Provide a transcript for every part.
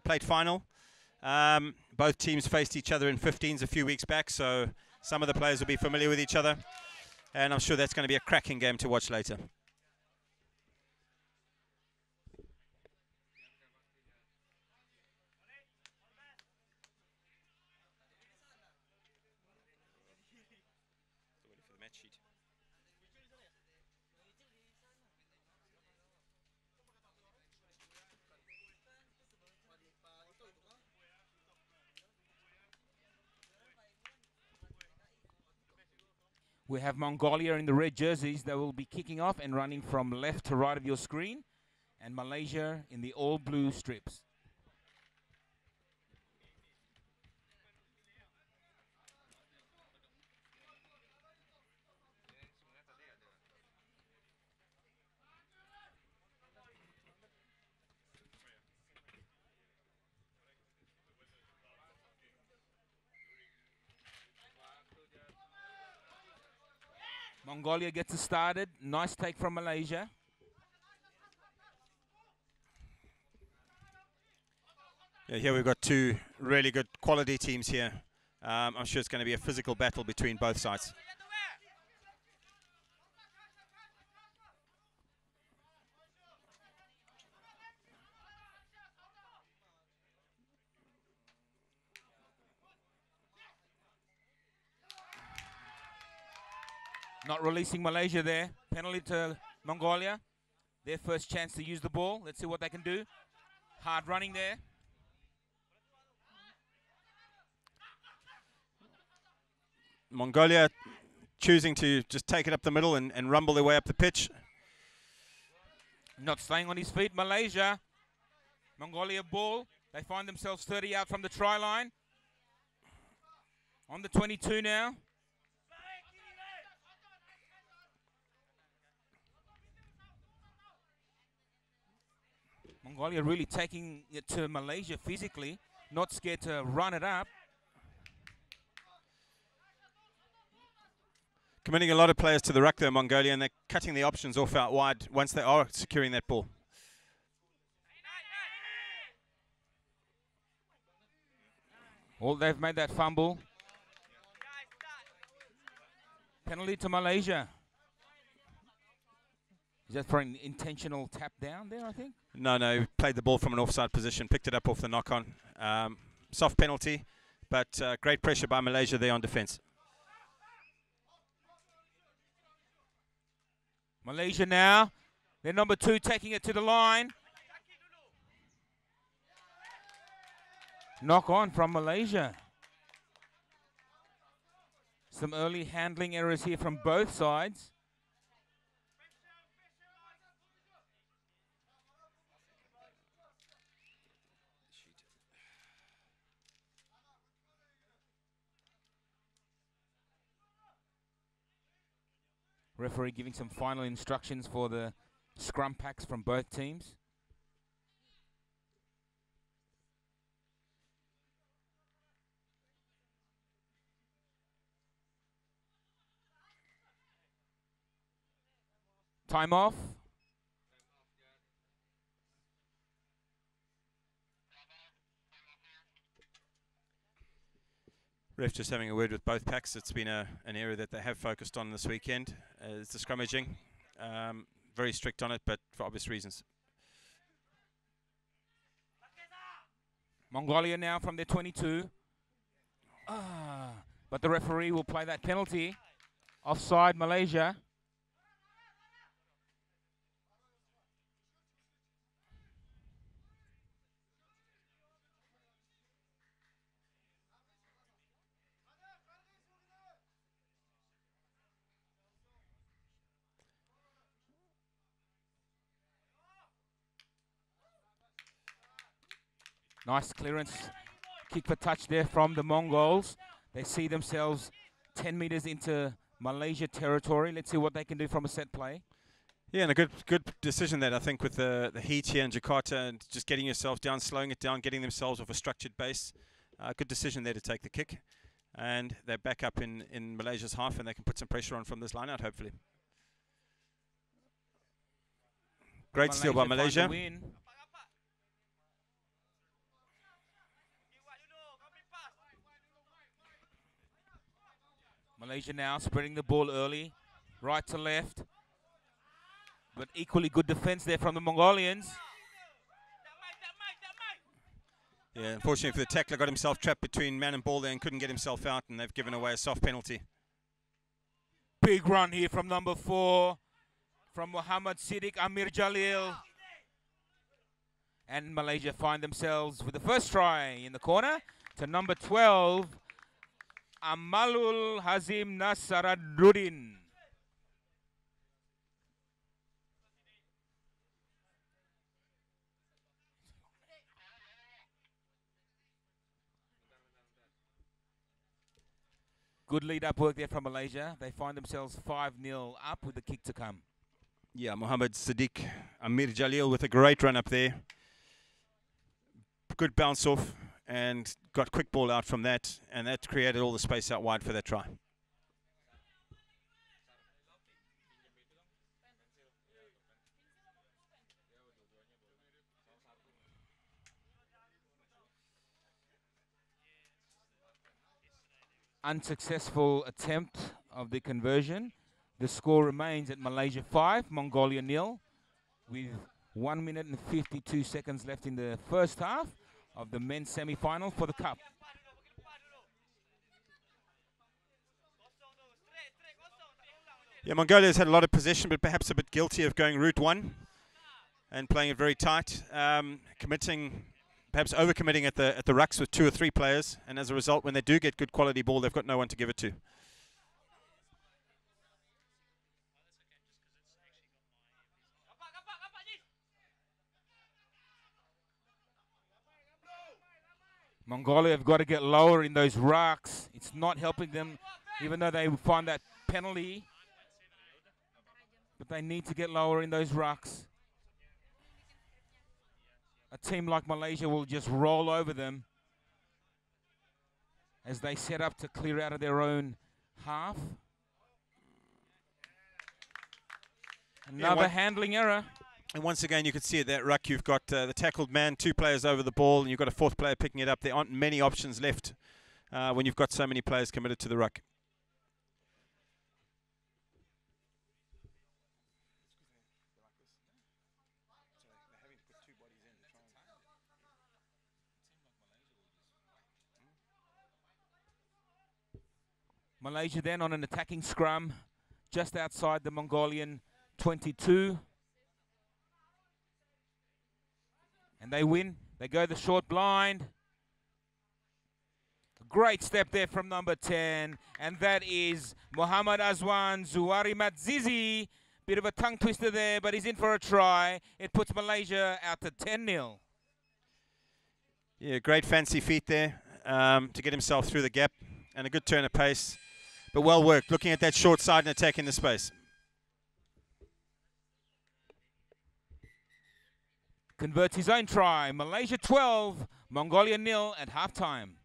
plate final. Both teams faced each other in 15s a few weeks back, so some of the players will be familiar with each other. And I'm sure that's going to be a cracking game to watch later. We have Mongolia in the red jerseys. They will be kicking off and running from left to right of your screen. And Malaysia in the all blue strips. Mongolia gets it started. Nice take from Malaysia. Yeah, here we've got two really good quality teams here. I'm sure it's going to be a physical battle between both sides. Not releasing Malaysia there. Penalty to Mongolia. Their first chance to use the ball. Let's see what they can do. Hard running there. Mongolia choosing to just take it up the middle and rumble their way up the pitch. Not staying on his feet, Malaysia. Mongolia ball. They find themselves 30 out from the try line. On the 22 now. Mongolia really taking it to Malaysia physically, not scared to run it up. Committing a lot of players to the ruck there, Mongolia, and they're cutting the options off out wide once they are securing that ball. Well, they've made that fumble. Penalty to Malaysia. Is that for an intentional tap down there, I think? No, played the ball from an offside position, picked it up off the knock-on. Soft penalty, but great pressure by Malaysia there on defence. Malaysia now, their number 2 taking it to the line. Knock on from Malaysia. Some early handling errors here from both sides. Referee giving some final instructions for the scrum packs from both teams. Time off. Ref just having a word with both packs. It's been an area that they have focused on this weekend. It's the scrummaging. Very strict on it, but for obvious reasons. Mongolia now from their 22. But the referee will play that penalty. Offside Malaysia. Nice clearance, kick for touch there from the Mongols. They see themselves 10 meters into Malaysia territory. Let's see what they can do from a set play. Yeah, and a good decision there, I think, with the heat here in Jakarta and just getting yourself down, slowing it down, getting themselves off a structured base. Good decision there to take the kick. And they're back up in Malaysia's half, and they can put some pressure on from this line out, hopefully. Great steal by Malaysia. Malaysia now spreading the ball early, right to left. But equally good defense there from the Mongolians. Yeah, unfortunately for the tackler, got himself trapped between man and ball there and couldn't get himself out, and they've given away a soft penalty. Big run here from number 4, from Muhammad Siddiq Amir Jalil. And Malaysia find themselves with the first try in the corner to number 12, Amalul Hazim Nasaradruddin. Good lead-up work there from Malaysia. They find themselves 5-0 up with the kick to come. Yeah, Muhammad Siddiq Amir Jalil with a great run up there. Good bounce off and got quick ball out from that, and that created all the space out wide for that try. Unsuccessful attempt of the conversion. The score remains at Malaysia 5, Mongolia 0, with 1 minute and 52 seconds left in the first half of the men's semi-final for the Cup. Yeah, Mongolia's had a lot of possession, but perhaps a bit guilty of going route one and playing it very tight, perhaps overcommitting at the rucks with 2 or 3 players, and as a result, when they do get good quality ball, they've got no one to give it to. Mongolia have got to get lower in those rucks. It's not helping them, even though they find that penalty. But they need to get lower in those rucks. A team like Malaysia will just roll over them as they set up to clear out of their own half. Another handling error. And once again, you can see at that ruck, you've got the tackled man, 2 players over the ball, and you've got a 4th player picking it up. There aren't many options left when you've got so many players committed to the ruck. Malaysia then on an attacking scrum just outside the Mongolian 22. And they win. They go the short blind. Great step there from number 10. And that is Muhammad Azwan Zuwari Madzizi. Bit of a tongue twister there, but he's in for a try. It puts Malaysia out to 10-0. Yeah, great fancy feet there to get himself through the gap. And a good turn of pace. But well worked, looking at that short side and attacking the space. Converts his own try. Malaysia 12, Mongolia 0 at halftime.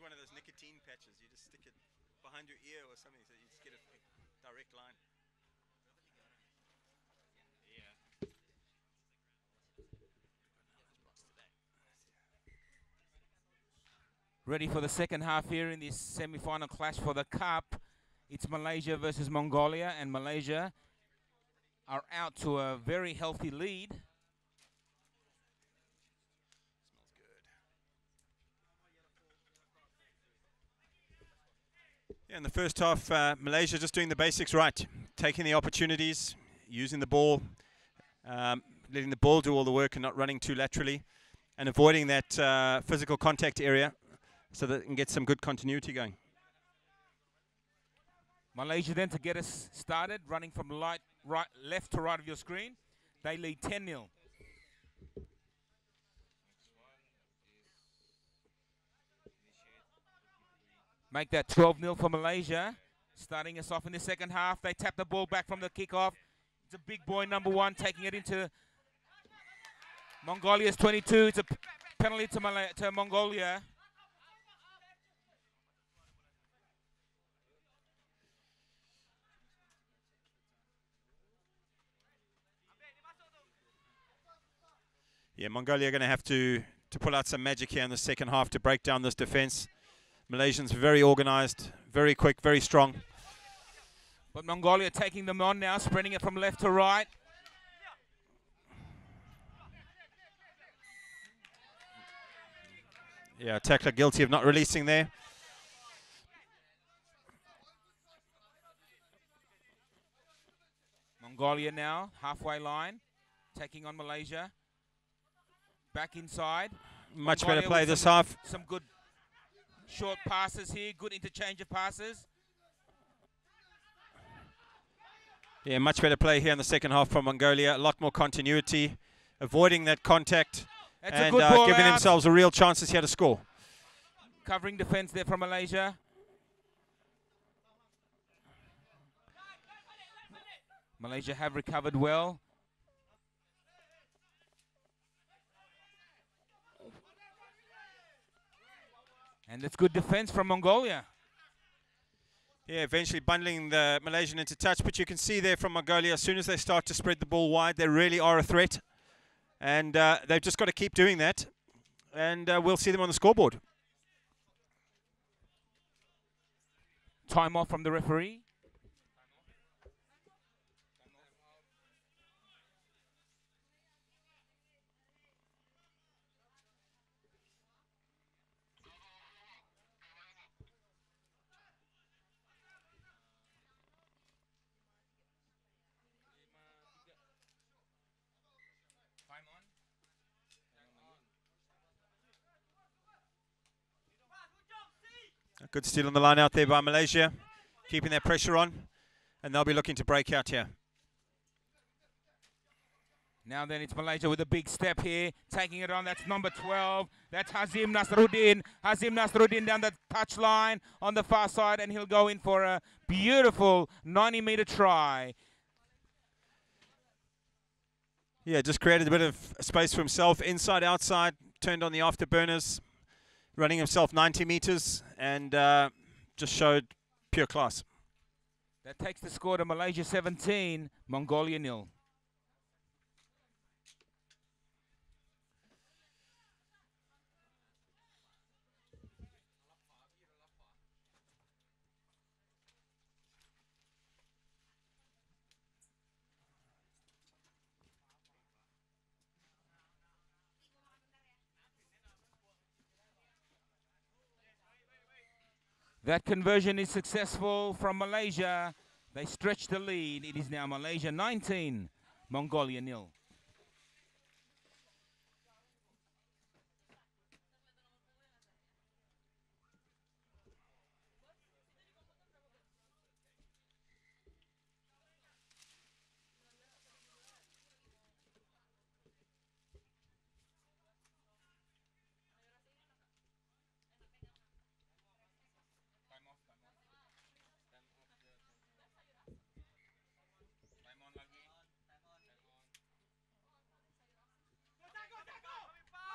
One of those nicotine patches, you just stick it behind your ear or something so you just get a direct line. Ready for the second half here in this semi-final clash for the Cup. It's Malaysia versus Mongolia, and Malaysia are out to a very healthy lead. Yeah, in the first half, Malaysia just doing the basics right, taking the opportunities, using the ball, letting the ball do all the work and not running too laterally, and avoiding that physical contact area so that it can get some good continuity going. Malaysia then, to get us started, running from left to right of your screen. They lead 10-0. Make that 12-0 for Malaysia. Starting us off in the second half. They tap the ball back from the kickoff. It's a big boy, number 1, taking it into Mongolia's 22. It's a penalty to Mongolia. Yeah, Mongolia are going to have to pull out some magic here in the second half to break down this defense. Malaysians very organized, very quick, very strong. But Mongolia taking them on now, spreading it from left to right. Yeah, tackler guilty of not releasing there. Mongolia now, halfway line, taking on Malaysia. Back inside. Much Mongolia better play with this half. Some good short passes here, good interchange of passes. Yeah, much better play here in the second half from Mongolia. A lot more continuity, avoiding that contact, That's and a good ball giving out. themselves a real chances here to score. Covering defense there from Malaysia. Malaysia have recovered well. And that's good defense from Mongolia. Yeah, eventually bundling the Malaysian into touch, but you can see there from Mongolia, as soon as they start to spread the ball wide, they really are a threat. And they've just got to keep doing that, and we'll see them on the scoreboard. Time off from the referee. A good steal on the line out there by Malaysia, keeping their pressure on, and they'll be looking to break out here. Now then, it's Malaysia with a big step here, taking it on. That's number 12. That's Hazim Nasruddin. Hazim Nasruddin down the touchline on the far side, and he'll go in for a beautiful 90-meter try. Yeah, just created a bit of space for himself, inside, outside, turned on the afterburners, running himself 90 meters, and just showed pure class. That takes the score to Malaysia 17, Mongolia 0. That conversion is successful from Malaysia. They stretch the lead. It is now Malaysia 19, Mongolia 0.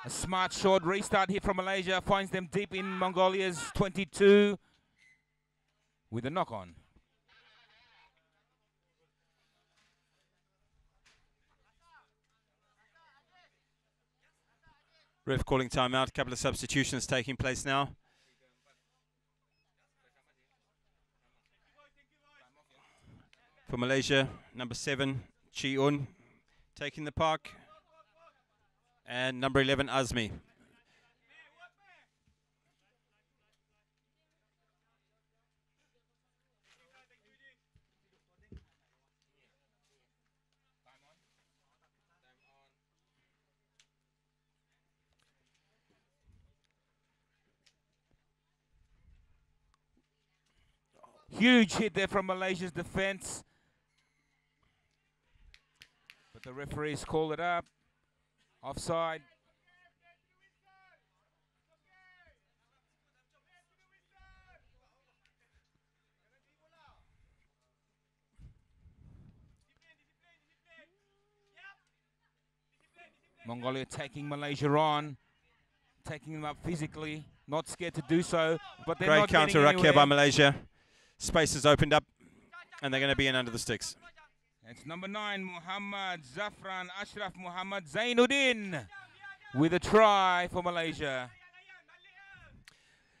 A smart short restart here from Malaysia finds them deep in Mongolia's 22 with a knock-on. Ref calling timeout, a couple of substitutions taking place now. for Malaysia, number 7, Chi-Un, taking the park. And number 11, Azmi. Huge hit there from Malaysia's defense. But the referees call it up. Offside. Mongolia taking Malaysia on, taking them up physically, not scared to do so, but they're Great not getting counter ruck here by anywhere. Malaysia. Space has opened up, and they're going to be in under the sticks. It's number 9, Muhammad Zafran Ashraf Muhammad Zainuddin with a try for Malaysia.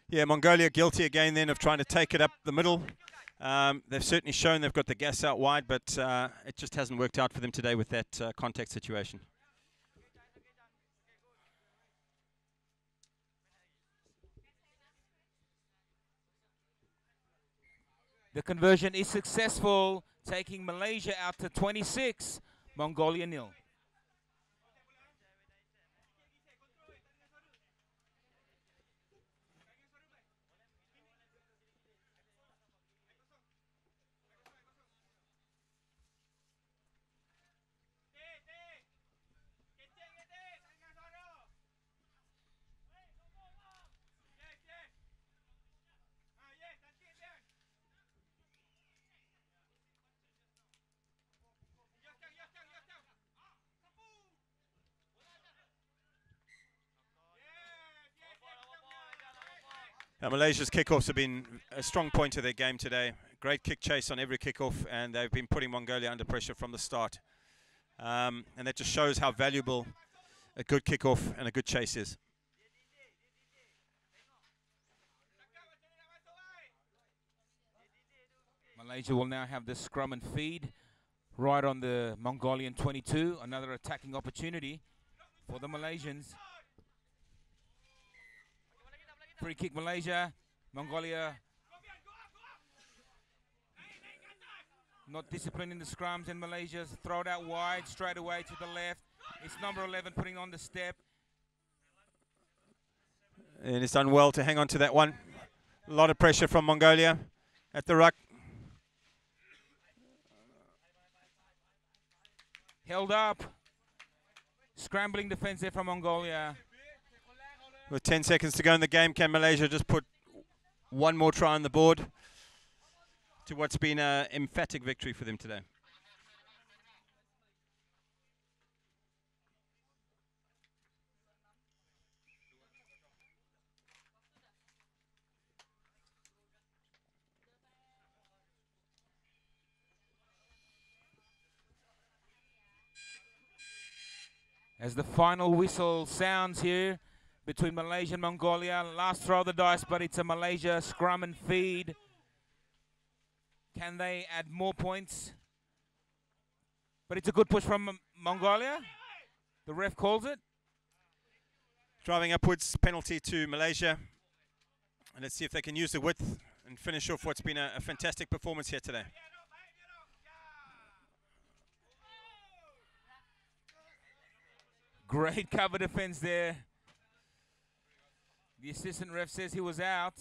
Yeah, Mongolia guilty again then of trying to take it up the middle. They've certainly shown they've got the gas out wide, but it just hasn't worked out for them today with that contact situation. The conversion is successful, taking Malaysia out to 26, Mongolia 0. Malaysia's kickoffs have been a strong point of their game today. Great kick chase on every kickoff, and they've been putting Mongolia under pressure from the start. And that just shows how valuable a good kickoff and a good chase is. Malaysia will now have the scrum and feed right on the Mongolian 22. Another attacking opportunity for the Malaysians. Free kick Malaysia. Mongolia not disciplined in the scrums, and Malaysia's throw it out wide, straight away to the left. It's number 11 putting on the step. And it's done well to hang on to that one. A lot of pressure from Mongolia at the ruck. Held up. Scrambling defense there from Mongolia. With 10 seconds to go in the game, can Malaysia just put one more try on the board to what's been an emphatic victory for them today? As the final whistle sounds here between Malaysia and Mongolia. Last throw of the dice, but it's a Malaysia scrum and feed. Can they add more points? But it's a good push from Mongolia. The ref calls it. Driving upwards, penalty to Malaysia. And let's see if they can use the width and finish off what's been a fantastic performance here today. Great cover defense there. The assistant ref says he was out.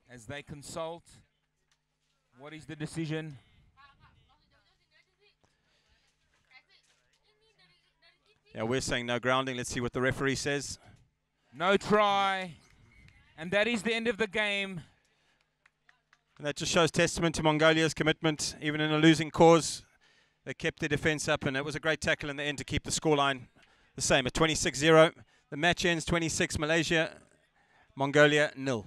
As they consult, what is the decision? Yeah, we're saying no grounding. Let's see what the referee says. No try. And that is the end of the game. And that just shows testament to Mongolia's commitment, even in a losing cause. They kept their defense up, and it was a great tackle in the end to keep the scoreline the same at 26-0. The match ends 26 Malaysia, Mongolia 0.